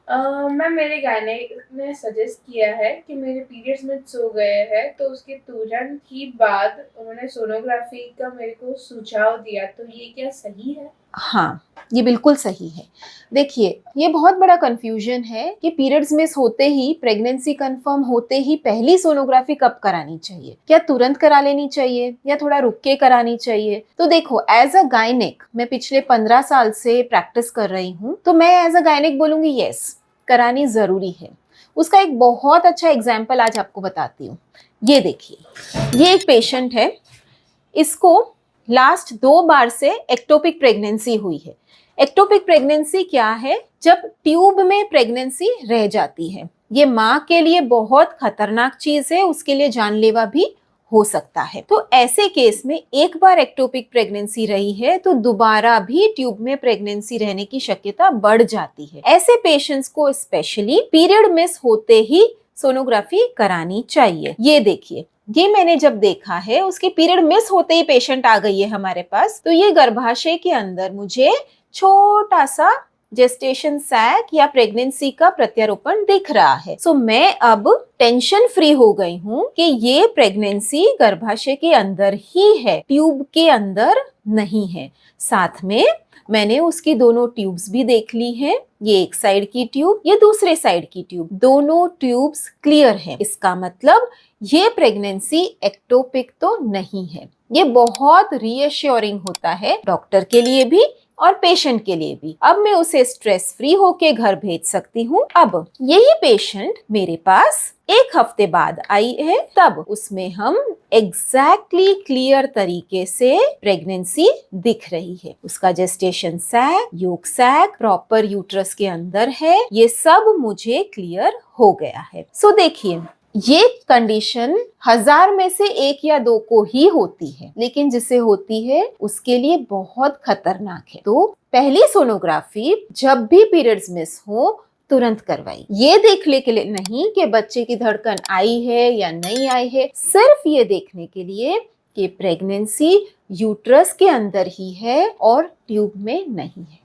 Ma'am मेरे gynaec ने suggest किया है कि मेरे पीरियड्स मिस हो गए हैं, तो उसके तुरंत ही बाद उन्होंने सोनोग्राफी का मेरे को सुझाव दिया, तो ये क्या सही है? हाँ, ये बिल्कुल सही है। देखिए, ये बहुत बड़ा कंफ्यूजन है कि पीरियड्स मिस होते ही, प्रेगनेंसी कंफर्म होते ही पहली सोनोग्राफी कब करानी चाहिए? क्या तुरंत करा लेनी चाहिए या थोड़ा रुक के करानी चाहिए? तो देखो, एज अ गायनेक मैं पिछले 15 साल से प्रैक्टिस कर रही हूँ, तो मैं एज अ गायनेक बोलूंगी यस, करानी जरूरी है। उसका एक बहुत अच्छा एग्जाम्पल आज आपको बताती हूँ। ये देखिए, ये एक पेशेंट है, इसको लास्ट 2 बार से एक्टोपिक प्रेगनेंसी हुई है। एक्टोपिक प्रेगनेंसी क्या है? जब ट्यूब में प्रेगनेंसी रह जाती है। ये माँ के लिए बहुत खतरनाक चीज है, उसके लिए जानलेवा भी हो सकता है। तो ऐसे केस में एक बार एक्टोपिक प्रेगनेंसी रही है तो दोबारा भी ट्यूब में प्रेगनेंसी रहने की शक्यता बढ़ जाती है। ऐसे पेशेंट्स को स्पेशली पीरियड मिस होते ही सोनोग्राफी करानी चाहिए। ये देखिए, ये मैंने जब देखा है, उसके पीरियड मिस होते ही पेशेंट आ गई है हमारे पास, तो ये गर्भाशय के अंदर मुझे छोटा सा जेस्टेशन सैक या प्रेगनेंसी का प्रत्यारोपण दिख रहा है। सो मैं अब टेंशन फ्री हो गई हूँ कि ये प्रेगनेंसी गर्भाशय के अंदर ही है, ट्यूब के अंदर नहीं है। साथ में मैंने उसकी दोनों ट्यूब्स भी देख ली हैं। ये एक साइड की ट्यूब, ये दूसरे साइड की ट्यूब, दोनों ट्यूब्स क्लियर हैं। इसका मतलब ये प्रेगनेंसी एक्टोपिक तो नहीं है। ये बहुत रीअश्योरिंग होता है डॉक्टर के लिए भी और पेशेंट के लिए भी। अब मैं उसे स्ट्रेस फ्री होके घर भेज सकती हूँ। अब यही पेशेंट मेरे पास 1 हफ्ते बाद आई है, तब उसमें हम एग्जैक्टली क्लियर तरीके से प्रेगनेंसी दिख रही है। उसका gestation sac, yolk sac proper uterus के अंदर है, ये सब मुझे क्लियर हो गया है। सो देखिए, ये कंडीशन 1000 में से 1 या 2 को ही होती है, लेकिन जिसे होती है उसके लिए बहुत खतरनाक है। तो पहली सोनोग्राफी जब भी पीरियड्स मिस हो तुरंत करवाई। ये देखने के लिए नहीं कि बच्चे की धड़कन आई है या नहीं आई है, सिर्फ ये देखने के लिए कि प्रेगनेंसी यूट्रस के अंदर ही है और ट्यूब में नहीं है।